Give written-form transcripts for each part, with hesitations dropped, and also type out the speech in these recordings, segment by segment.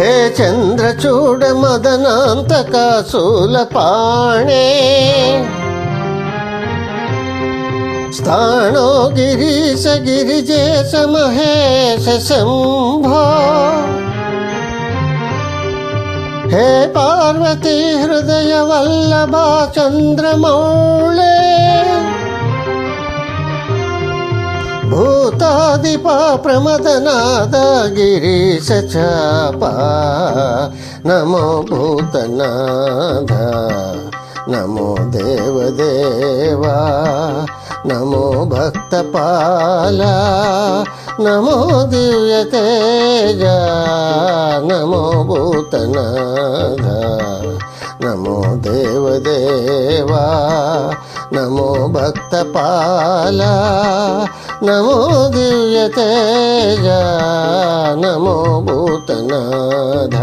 हे चंद्रचूड मदनांतक शूलपाणे स्थाणो गिरीश गिरिजेश महेश शंभो हे पार्वती हृदय वल्लभा चंद्रमौळे भूतादिपा प्रमदनाद गिरीश चापा नमो भूतनाथ नमो देवदेवा नमो भक्तपाला नमो दिव्यतेज नमो भूतनाथ नमो देवदेवा नमो भक्तपाला नमो दिव्यतेज नमो भूतनाथ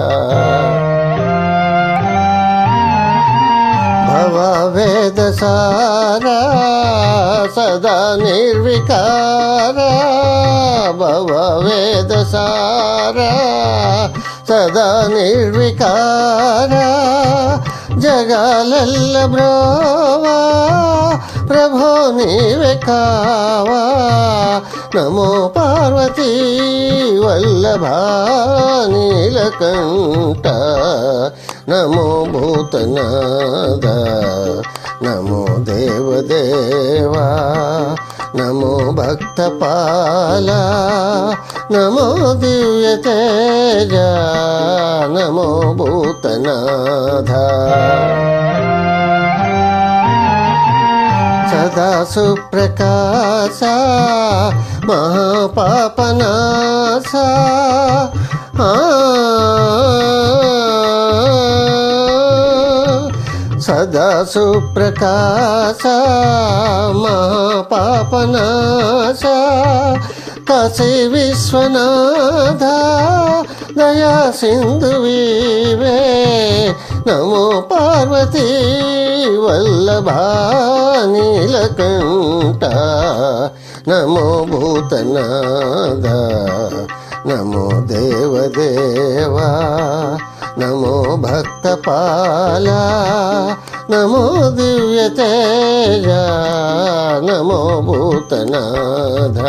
भववेदसारा सदा निर्विकारा भववेदसारा सदा निर्विकारा जगालल्ल ब्रोवा प्रभो नीवे कावा नमो पार्वती वल्लभा नीलकंठ नमो भूतनाथ नमो देवदेवा नमो भक्तपाला नमो दिव्यतेज नमो भूतनाथ सदा सुप्रकाश महापापनाश सदा सुप्रकाश महापापनाश काशी विश्वनाथ दया सिंधु वीवे नमो पार्वती वल्लभा नीलकंठ नमो भूतनाथ नमो देवदेवा नमो भक्तपाला नमो दिव्यतेज नमो भूतनाथ।